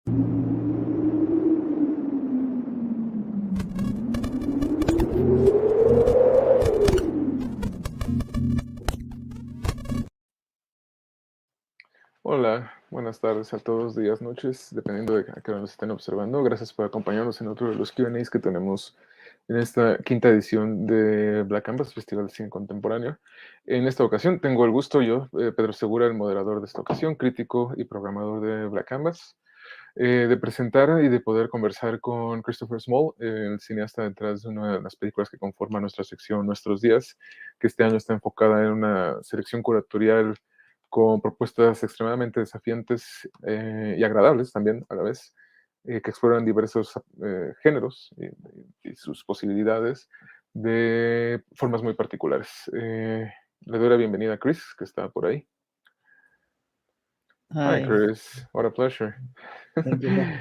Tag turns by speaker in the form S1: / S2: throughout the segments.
S1: Hola, buenas tardes a todos, días, noches, dependiendo de a qué hora nos estén observando. Gracias por acompañarnos en otro de los Q&As que tenemos en esta quinta edición de Black Canvas, Festival de Cine Contemporáneo. En esta ocasión tengo el gusto yo, Pedro Segura, el moderador de esta ocasión, crítico y programador de Black Canvas, de presentar y de poder conversar con Christopher Small, el cineasta detrás de una de las películas que conforman nuestra sección Nuestros Días, que este año está enfocada en una selección curatorial con propuestas extremadamente desafiantes y agradables también a la vez, que exploran diversos géneros y sus posibilidades de formas muy particulares. Le doy la bienvenida a Chris, que está por ahí. Hi,
S2: Hi.
S1: Chris. What a pleasure.
S2: Thank you.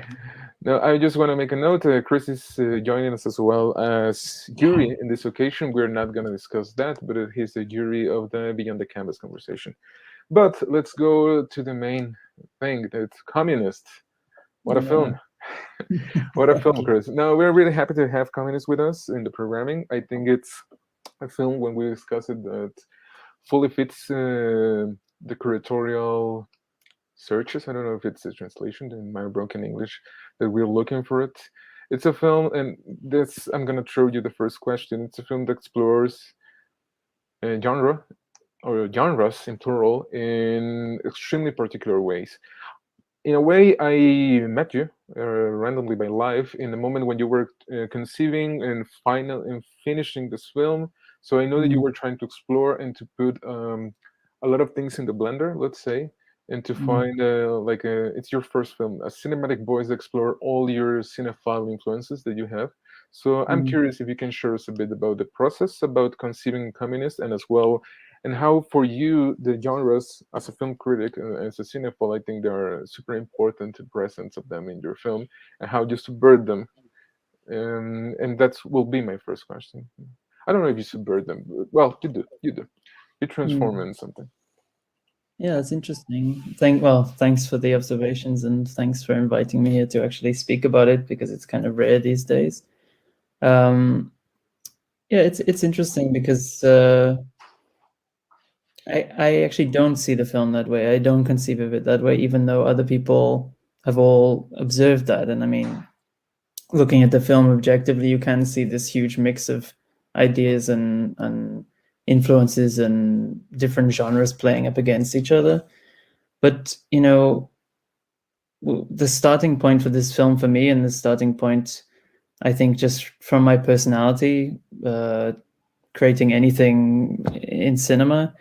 S1: Now, I just want to make a note. Chris is joining us as well as jury in this occasion. We're not going to discuss that, but he's the jury of the Beyond the Canvas conversation. But let's go to the main thing. It's Communist. What a film. What a film, Chris. No, we're really happy to have Communist with us in the programming. I think it's a film, when we discuss it, that fully fits the curatorial searches. I don't know if it's a translation in my broken English that we're looking for it. It's a film, and this, I'm going to throw you the first question. It's a film that explores genre, or genres in plural, in extremely particular ways. In a way, I met you randomly by life in the moment when you were conceiving and finishing this film. So I know that you were trying to explore and to put a lot of things in the blender, let's say, and to find it's your first film, a cinematic voice that explore all your cinephile influences that you have. So I'm curious if you can share us a bit about the process about conceiving Communist, and as well, and how for you the genres as a film critic, as a cinephile, I think they are super important presence of them in your film, and how you subvert them. And that will be my first question. I don't know if you subvert them. Well, you do. You transform in something.
S2: Yeah, that's interesting. Thanks for the observations, and thanks for inviting me here to actually speak about it, because it's kind of rare these days. Yeah, it's interesting because I actually don't see the film that way. I don't conceive of it that way, even though other people have all observed that. And I mean, looking at the film objectively, you can see this huge mix of ideas and influences and different genres playing up against each other. But, you know, the starting point for this film for me, and the starting point, I think, just from my personality, creating anything in cinema,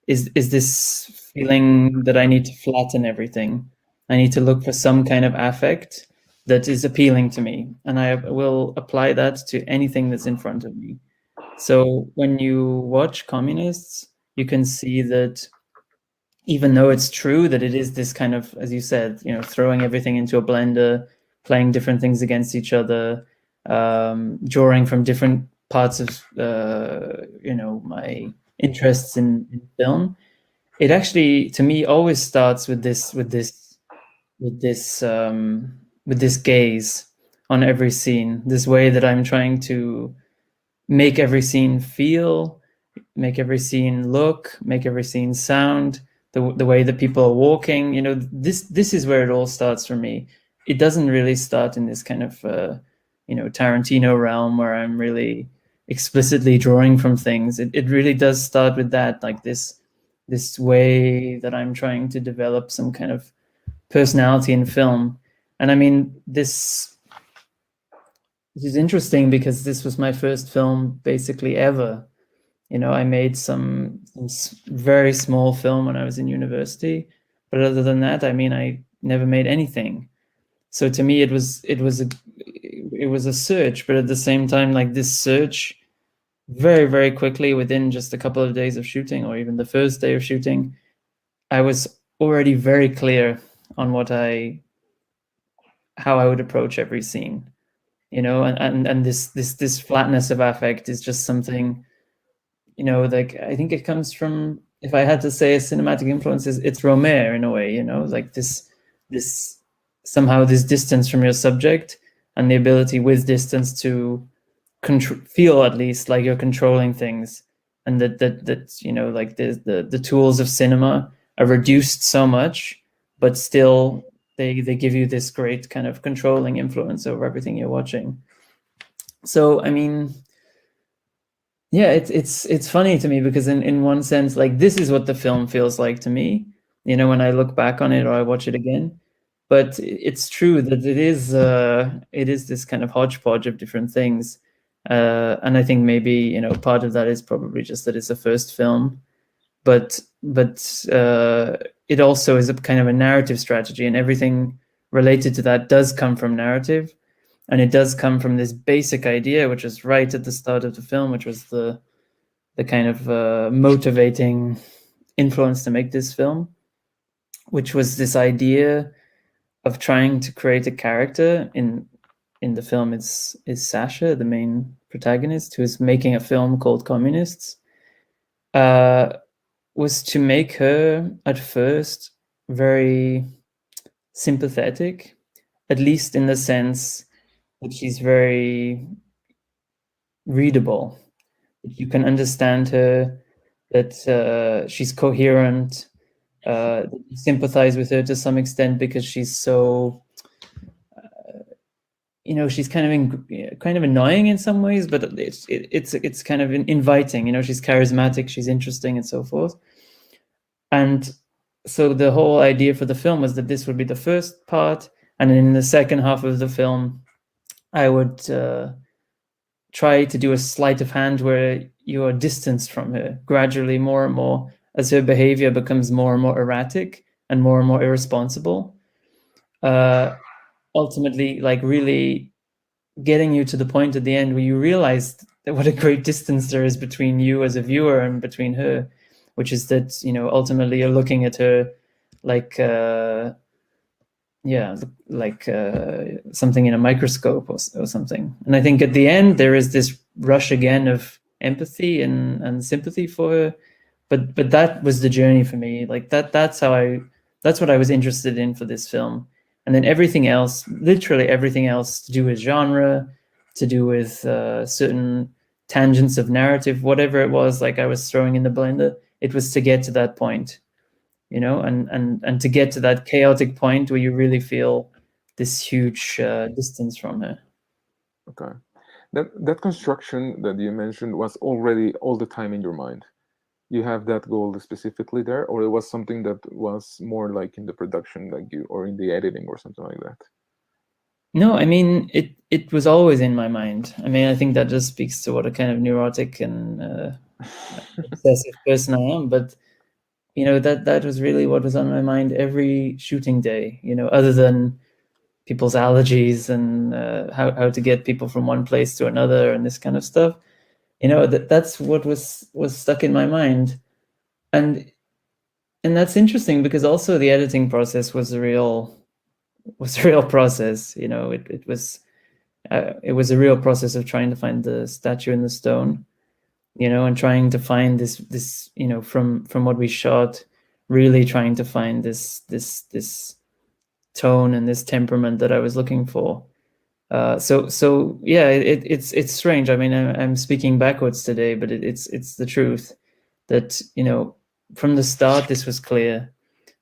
S2: is this feeling that I need to flatten everything. I need to look for some kind of affect that is appealing to me, and I will apply that to anything that's in front of me. So when you watch Communists, you can see that even though it's true that it is this kind of, as you said, you know, throwing everything into a blender, playing different things against each other, drawing from different parts of, you know, my interests in film, it actually, to me, always starts with this gaze on every scene, this way that I'm trying to make every scene feel, make every scene look, make every scene sound, the way that people are walking. You know, this is where it all starts for me. It doesn't really start in this kind of you know, Tarantino realm where I'm really explicitly drawing from things. It really does start with that, like this way that I'm trying to develop some kind of personality in film. And I mean, this is interesting because this was my first film basically ever. You know, I made some very small film when I was in university, but other than that, I mean, I never made anything. So to me, it was a search, but at the same time, like this search, very, very quickly, within just a couple of days of shooting, or even the first day of shooting, I was already very clear on how I would approach every scene. You know, and this flatness of affect is just something, you know, like, I think it comes from, if I had to say a cinematic influence, it's Romer in a way, you know, like this somehow this distance from your subject and the ability with distance to feel at least like you're controlling things, and that you know, like the tools of cinema are reduced so much, but still they give you this great kind of controlling influence over everything you're watching. So I mean, yeah, it's funny to me because in one sense, like, this is what the film feels like to me, you know, when I look back on it or I watch it again. But it's true that it is this kind of hodgepodge of different things, and I think maybe, you know, part of that is probably just that it's a first film, but it also is a kind of a narrative strategy, and everything related to that does come from narrative, and it does come from this basic idea, which is right at the start of the film, which was the kind of motivating influence to make this film, which was this idea of trying to create a character in the film is Sasha, the main protagonist, who is making a film called Communists, was to make her at first very sympathetic, at least in the sense that she's very readable. You can understand her, that she's coherent, you sympathize with her to some extent because she's so, you know, she's kind of annoying in some ways, but it's kind of inviting. You know, she's charismatic, she's interesting, and so forth. And so the whole idea for the film was that this would be the first part, and in the second half of the film, I would try to do a sleight of hand where you are distanced from her gradually, more and more, as her behavior becomes more and more erratic and more irresponsible. Ultimately, like, really getting you to the point at the end where you realize that what a great distance there is between you as a viewer and between her, which is that, you know, ultimately you're looking at her like something in a microscope or something. And I think at the end there is this rush again of empathy and sympathy for her, but that was the journey for me. Like, that's what I was interested in for this film. And then everything else, literally everything else, to do with genre, to do with certain tangents of narrative, whatever it was, like, I was throwing in the blender, it was to get to that point, you know, and to get to that chaotic point where you really feel this huge distance from her.
S1: Okay. That construction that you mentioned was already all the time in your mind. You have that goal specifically there, or it was something that was more like in the production, like you, or in the editing or something like that?
S2: No, I mean, it was always in my mind. I mean, I think that just speaks to what a kind of neurotic and obsessive person I am. But, you know, that was really what was on my mind every shooting day, you know, other than people's allergies and how to get people from one place to another and this kind of stuff. You know, that's what was stuck in my mind. And that's interesting because also the editing process was a real process. You know, it was a real process of trying to find the statue in the stone, you know, and trying to find this, you know, from what we shot, really trying to find this tone and this temperament that I was looking for. So yeah, it's strange. I mean, I'm speaking backwards today, but it's the truth that, you know, from the start this was clear,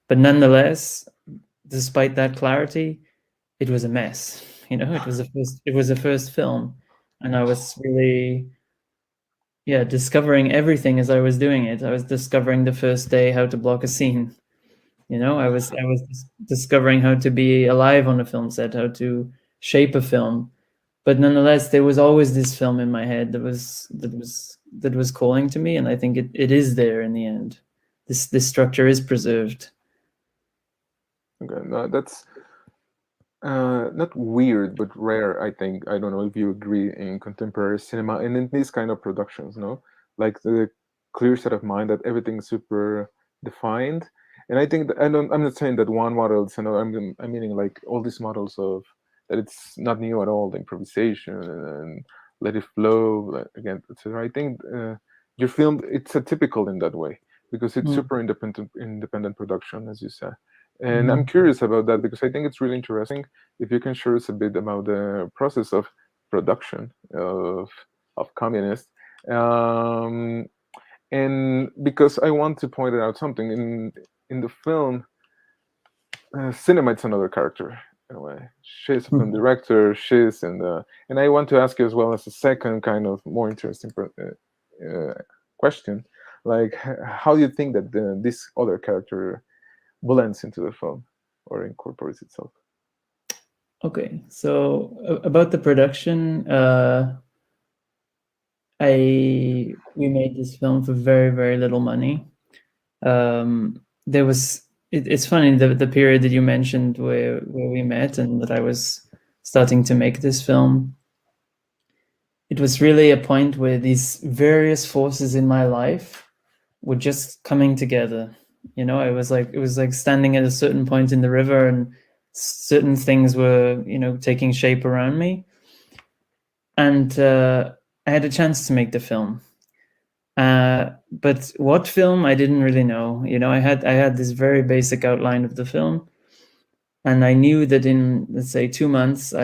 S2: but nonetheless, despite that clarity, it was a mess. You know, it was the first film, and I was really, yeah, discovering everything as I was doing it. I was discovering the first day how to block a scene. You know, I was discovering how to be alive on a film set, how to shape a film. But nonetheless, there was always this film in my head that was calling to me, and I think it is there in the end. This structure is preserved.
S1: Okay, no, that's not weird, but rare, I think. I don't know if you agree, in contemporary cinema and in these kind of productions, no? Like the clear set of mind that everything's super defined. And I think that, I'm not saying that one model is, I'm meaning like all these models of that it's not new at all, the improvisation and let it flow, again, etc. I think your film, it's atypical in that way because it's
S2: Mm.
S1: super independent production, as you said. And I'm curious about that because I think it's really interesting. If you can share us a bit about the process of production of Communist, um, and because I want to point out something in the film, cinema it's another character in a way. She's a film director. She's in the, and I want to ask you as well as a second kind of more interesting question, like how do you think that this other character blends into the film or incorporates itself?
S2: Okay, so about the production, we made this film for very, very little money. There was it's funny, the period that you mentioned where we met and that I was starting to make this film. It was really a point where these various forces in my life were just coming together. You know, it was like standing at a certain point in the river, and certain things were, you know, taking shape around me. And I had a chance to make the film. But what film, I didn't really know. You know, I had this very basic outline of the film, and I knew that in, let's say, 2 months,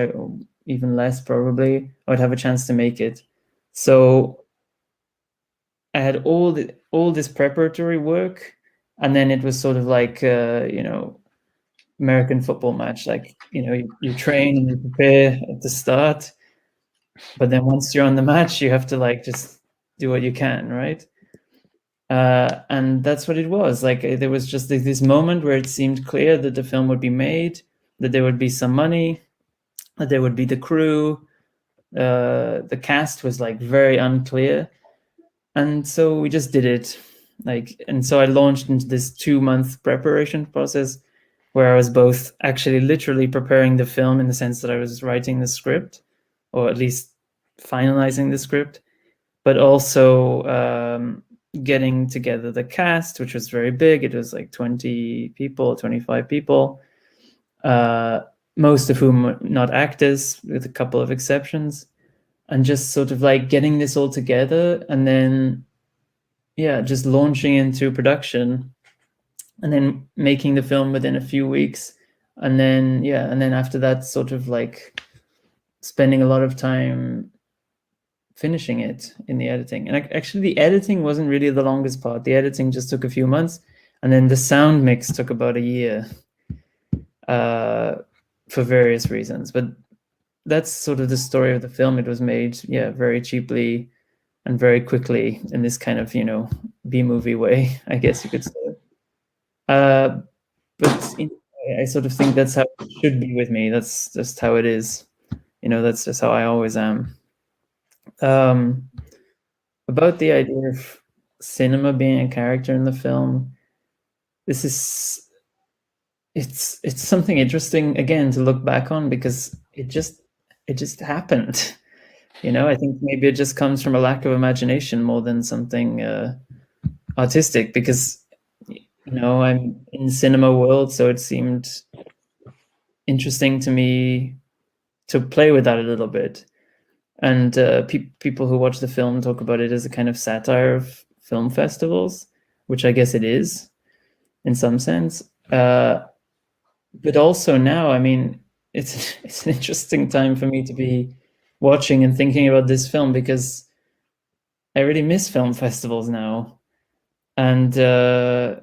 S2: even less probably, I would have a chance to make it. So I had all this preparatory work, and then it was sort of like you know, American football match. Like, you know, you train and you prepare at the start, but then once you're on the match, you have to like just do what you can, right? And that's what it was. Like, there was just this moment where it seemed clear that the film would be made, that there would be some money, that there would be the crew. The cast was like very unclear, and so we just did it. Like, and so I launched into this 2-month preparation process where I was both actually literally preparing the film in the sense that I was writing the script, or at least finalizing the script, but also getting together the cast, which was very big. It was like 20 people, 25 people, most of whom were not actors, with a couple of exceptions, and just sort of like getting this all together, and then, yeah, just launching into production, and then making the film within a few weeks. And then, yeah, and then after that, sort of like spending a lot of time finishing it in the editing. And actually, the editing wasn't really the longest part. The editing just took a few months, and then the sound mix took about a year, for various reasons. But that's sort of the story of the film. It was made, yeah, very cheaply and very quickly in this kind of, you know, B-movie way, I guess you could say. But I sort of think that's how it should be with me. That's just how it is. You know, that's just how I always am. About the idea of cinema being a character in the film, it's something interesting again to look back on, because it just happened. You know, I think maybe it just comes from a lack of imagination more than something artistic, because, you know, I'm in the cinema world, so it seemed interesting to me to play with that a little bit. And people who watch the film talk about it as a kind of satire of film festivals, which I guess it is in some sense. But also now, I mean, it's an interesting time for me to be watching and thinking about this film, because I really miss film festivals now, and all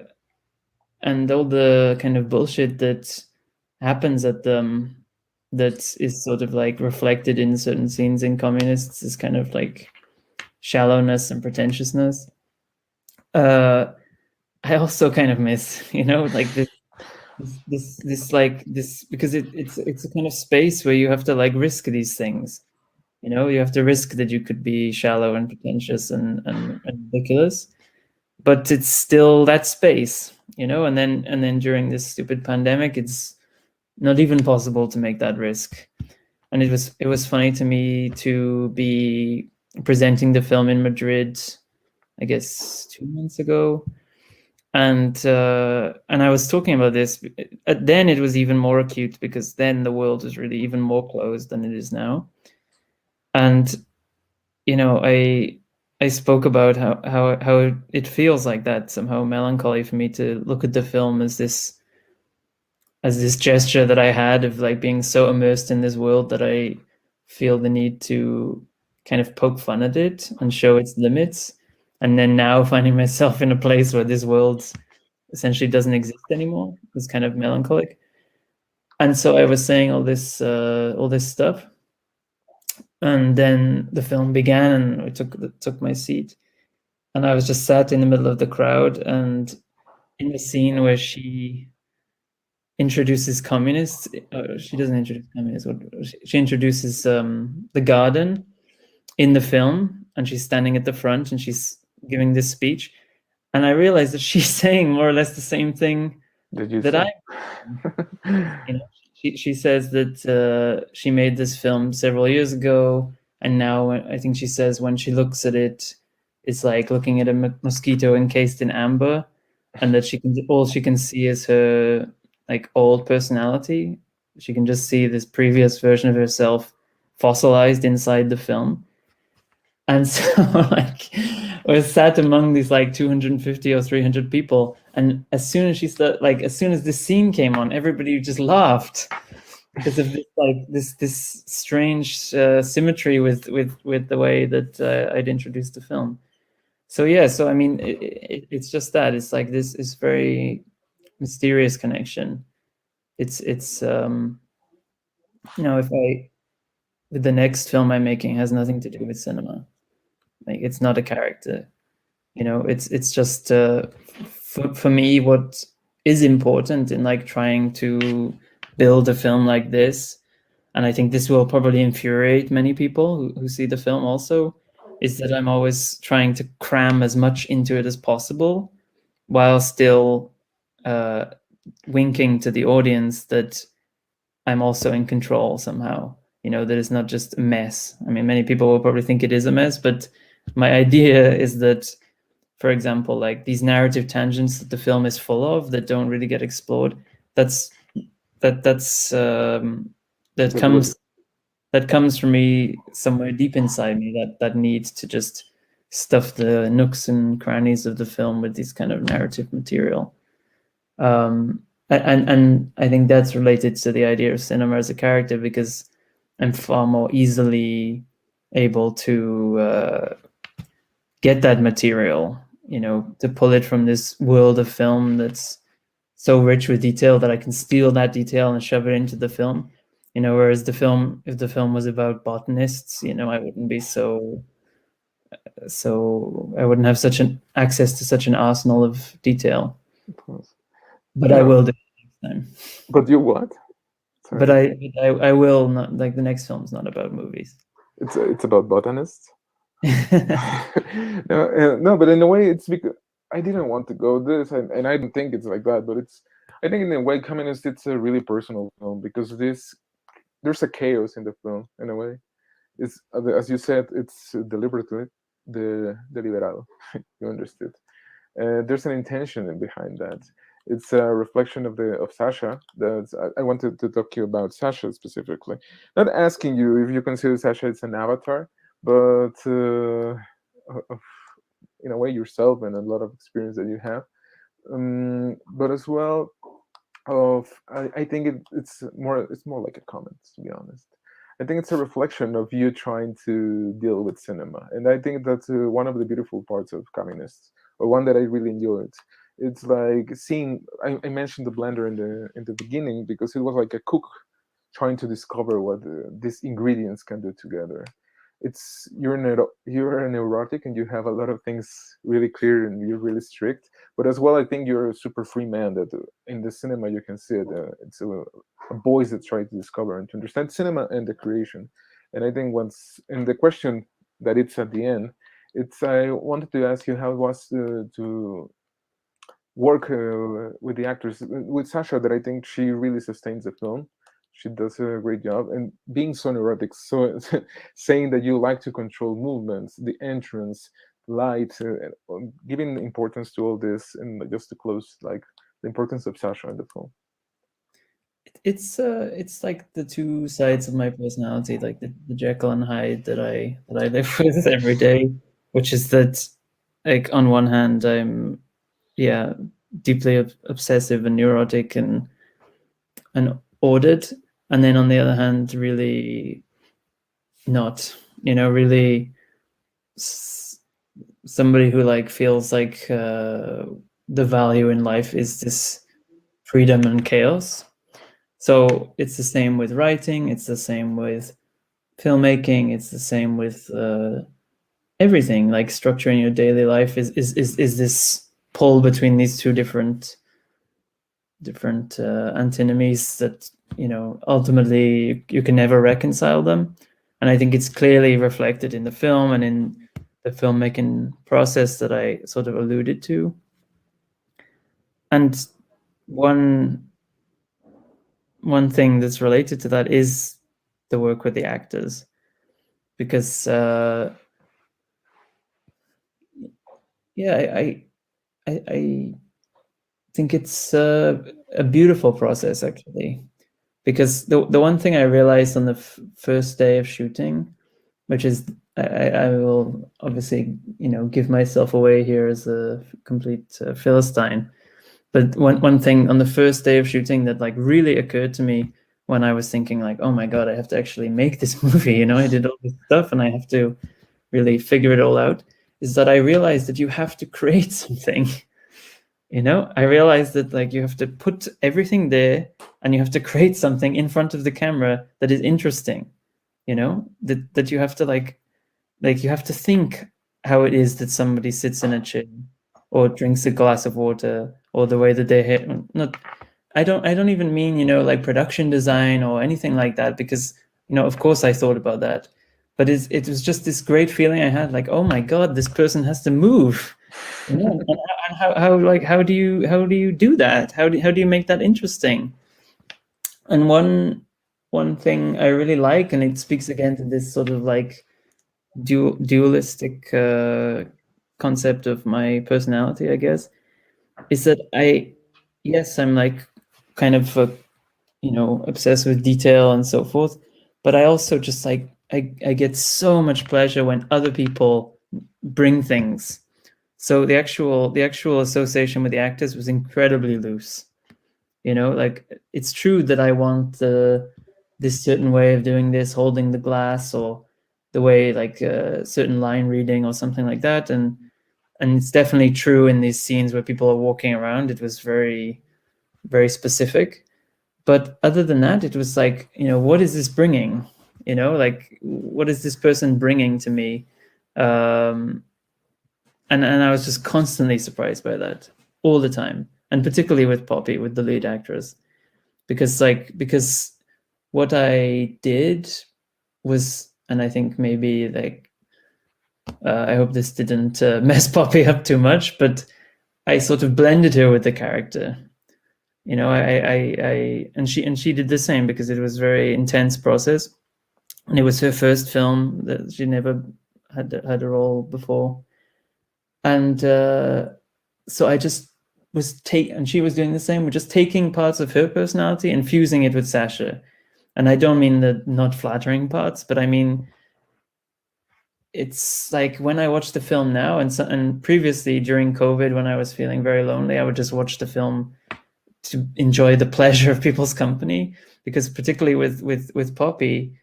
S2: the kind of bullshit that happens at them, that is sort of like reflected in certain scenes in Communists, is kind of like shallowness and pretentiousness. I also kind of miss, you know, like this because it's a kind of space where you have to like risk these things. You know, you have to risk that you could be shallow and pretentious and ridiculous, but it's still that space, you know. And then during this stupid pandemic, it's not even possible to make that risk. And it was funny to me to be presenting the film in Madrid, I guess 2 months ago, and I was talking about this. Then it was even more acute, because then the world was really even more closed than it is now. And, you know, I spoke about how it feels like that, somehow melancholy for me to look at the film as this as this gesture that I had of like being so immersed in this world that I feel the need to kind of poke fun at it and show its limits. And then now finding myself in a place where this world essentially doesn't exist anymore is kind of melancholic. And so I was saying all this stuff, and then the film began, and I took my seat, and I was just sat in the middle of the crowd, and in the scene where she introduces communists, she doesn't introduce communists. She introduces the garden in the film, and she's standing at the front, and she's giving this speech, and I realized that she's saying more or less the same thing that I. You know, she says that she made this film several years ago, and now I think she says when she looks at it, it's like looking at a mosquito encased in amber, and that all she can see is her like old personality. She can just see this previous version of herself fossilized inside the film. And so like I was sat among these like 250 or 300 people, and as soon as as soon as this scene came on, everybody just laughed because of this strange symmetry with the way that I'd introduced the film. So yeah, so I mean, it's just that it's like this is very mysterious connection. It's if the next film I'm making has nothing to do with cinema. Like it's not a character, it's just for me what is important in like trying to build a film like this, and I think this will probably infuriate many people who see the film also, is that I'm always trying to cram as much into it as possible while still winking to the audience that I'm also in control somehow, that it's not just a mess. I mean, many people will probably think it is a mess, but my idea is that, for example, like these narrative tangents that the film is full of that don't really get explored, that comes from me somewhere deep inside me, that needs to just stuff the nooks and crannies of the film with this kind of narrative material. And I think that's related to the idea of cinema as a character, because I'm far more easily able to get that material, to pull it from this world of film that's so rich with detail that I can steal that detail and shove it into the film. Whereas if the film was about botanists, I wouldn't be so I wouldn't have such an access to such an arsenal of detail. But I will do it next time.
S1: But you what?
S2: Sorry. But I will not, like the next film's not about movies.
S1: It's about botanists. No, but in a way, it's because I didn't want to go this, and I don't think it's like that. But I think in a way, Communist, it's a really personal film because there's a chaos in the film in a way. It's as you said, it's deliberately deliberado. You understood. There's an intention behind that. It's a reflection of Sasha. I wanted to talk to you about Sasha specifically. Not asking you if you consider Sasha as an avatar, but in a way yourself and a lot of experience that you have. But as well, I think it's more like a comment, to be honest. I think it's a reflection of you trying to deal with cinema, and I think that's one of the beautiful parts of Communists, or one that I really enjoyed. It's like seeing. I mentioned the blender in the beginning because it was like a cook trying to discover what these ingredients can do together. You're a neurotic and you have a lot of things really clear and you're really strict. But as well, I think you're a super free man that in the cinema you can see it. It's a boys that try to discover and to understand cinema and the creation. And I think and the question that it's at the end, I wanted to ask you how it was to work with the actors with Sasha. That I think she really sustains the film. She does a great job, and being so neurotic, so saying that you like to control movements, the entrance, light, giving importance to all this, and just to close, like the importance of Sasha in the film.
S2: It's like the two sides of my personality, like the Jekyll and Hyde that I live with every day, which is that, like, on one hand, I'm deeply obsessive and neurotic, and and ordered, and then on the other hand really not, really somebody who like feels like the value in life is this freedom and chaos. So it's the same with writing, it's the same with filmmaking, it's the same with everything. Like structuring your daily life is this pull between these two different antinomies that ultimately you can never reconcile them. And I think it's clearly reflected in the film and in the filmmaking process that I sort of alluded to. And one thing that's related to that is the work with the actors, because I think it's a beautiful process, actually, because the one thing I realized on the first day of shooting, which is I will obviously give myself away here as a complete Philistine, but one thing on the first day of shooting that like really occurred to me when I was thinking like, oh my God, I have to actually make this movie, I did all this stuff and I have to really figure it all out, is that I realized that you have to create something. I realized that like you have to put everything there and you have to create something in front of the camera that is interesting, that you have to like you have to think how it is that somebody sits in a chair or drinks a glass of water, or the way that they hit. Not, I don't even mean, like production design or anything like that, because, of course I thought about that, but it was just this great feeling I had, like, oh my God, this person has to move. And how do you do that? How do you make that interesting? And one thing I really like, and it speaks again to this sort of like dualistic concept of my personality, I guess, is that I'm like kind of obsessed with detail and so forth, but I also just like I get so much pleasure when other people bring things. So the actual association with the actors was incredibly loose. Like it's true that I want this certain way of doing this, holding the glass, or the way like certain line reading or something like that, and it's definitely true in these scenes where people are walking around. It was very, very specific. But other than that, it was like, what is this bringing? Like, what is this person bringing to me? And I was just constantly surprised by that all the time, and particularly with Poppy, with the lead actress, because what I did was, and I think maybe like I hope this didn't mess Poppy up too much, but I sort of blended her with the character. And she did the same, because it was a very intense process, and it was her first film that she never had a role before, and so I just was and she was doing the same. We're just taking parts of her personality and fusing it with Sasha, and I don't mean the not flattering parts, but I mean, it's like when I watch the film now, and previously during COVID, when I was feeling very lonely, I would just watch the film to enjoy the pleasure of people's company, because particularly with Poppy,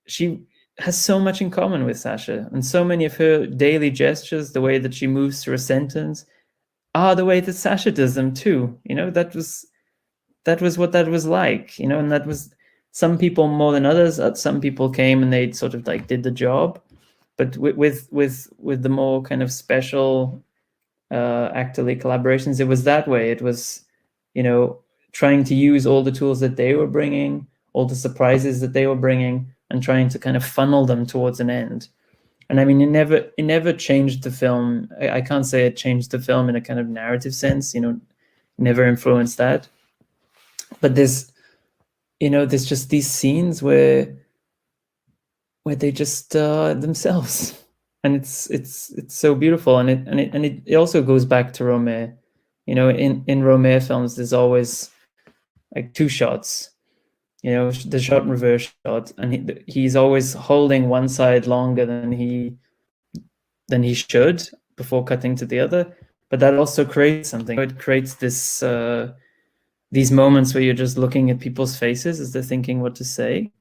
S2: she has so much in common with Sasha, and so many of her daily gestures, the way that she moves through a sentence, are the way that Sasha does them too. That was what that was like, and that was some people more than others. Some people came and they sort of like did the job, but with the more kind of special actorly collaborations, it was that way. It was, trying to use all the tools that they were bringing, all the surprises that they were bringing, and trying to kind of funnel them towards an end. And I mean, it never changed the film. I can't say it changed the film in a kind of narrative sense, never influenced that. But there's just these scenes where they just themselves, and it's so beautiful. And it also goes back to Romer. In Romer films, there's always like two shots, the shot and reverse shot, and he's always holding one side longer than he should before cutting to the other. But that also creates something. It creates this these moments where you're just looking at people's faces as they're thinking what to say,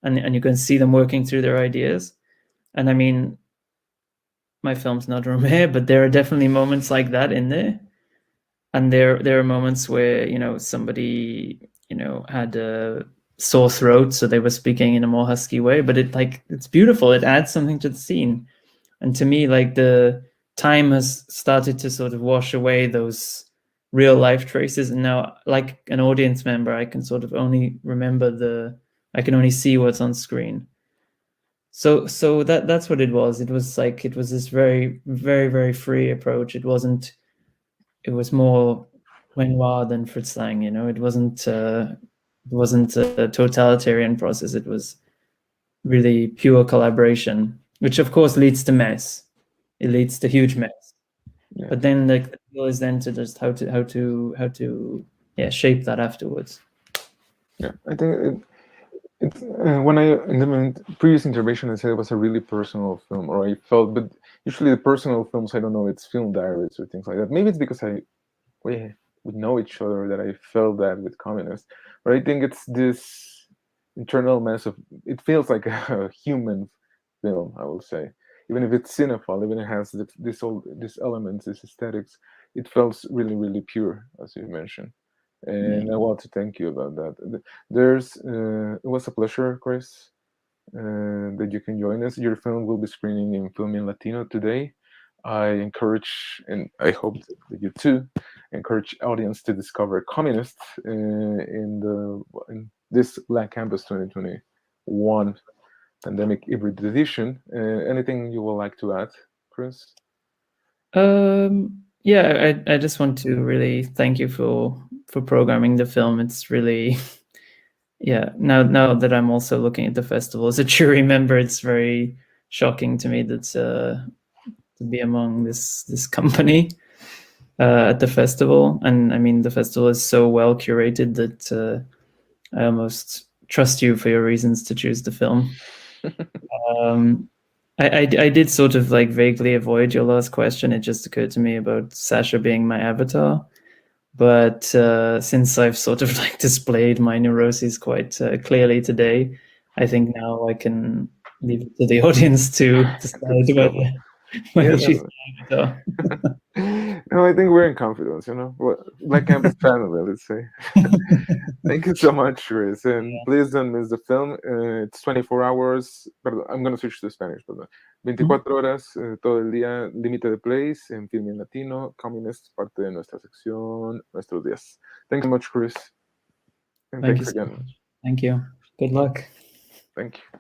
S2: and you can see them working through their ideas. And I mean, my film's not Romer, but there are definitely moments like that in there. And there are moments where, you know, somebody, you know, had a sore throat, so they were speaking in a more husky way, but it's beautiful. It adds something to the scene. And to me, like, the time has started to sort of wash away those real life traces. And now, like an audience member, I can sort of only remember I can only see what's on screen. So that's what it was. It was this very, very, very free approach. It was more Renoir than Fritz Lang, you know. It wasn't a totalitarian process. It was really pure collaboration, which of course leads to mess. It leads to huge mess.
S1: Yeah.
S2: But then the deal is then to just how to shape that afterwards.
S1: Yeah, I think when in the previous intervention I said it was a really personal film, or I felt, but usually the personal films, I don't know, it's film diaries or things like that. Maybe it's because we know each other that I felt that with Communist, but I think it's this internal mess of, it feels like a human film, I will say. Even if it's cinephile, even if it has these elements, these aesthetics, it felt really, really pure, as you mentioned. And I want to thank you about that. It was a pleasure, Chris, that you can join us. Your film will be screening in Film in Latino today. I encourage, and I hope that you too, encourage audience to discover Communist in this Black Campus 2021 pandemic hybrid edition. Anything you would like to add, Chris?
S2: Yeah, I just want to really thank you for programming the film. It's really, yeah, now that I'm also looking at the festival as a jury member, it's very shocking to me that to be among this company at the festival. And I mean, the festival is so well curated that I almost trust you for your reasons to choose the film. I did sort of like vaguely avoid your last question. It just occurred to me about Sasha being my avatar. But since I've sort of like displayed my neuroses quite clearly today, I think now I can leave it to the audience to decide whether she's my avatar.
S1: No, I think we're in confidence, you know. Black Campus family, let's say. Thank you so much, Chris. And please don't miss the film. It's 24 hours. Perdón, I'm going to switch to Spanish, perdón. 24 horas, todo el día, límite de plays en Film en Latino, Communist, parte de nuestra sección, Nuestros días. Thanks so much, Chris. And
S2: Thank you
S1: thanks
S2: so
S1: again.
S2: much. Thank you. Good luck.
S1: Thank you.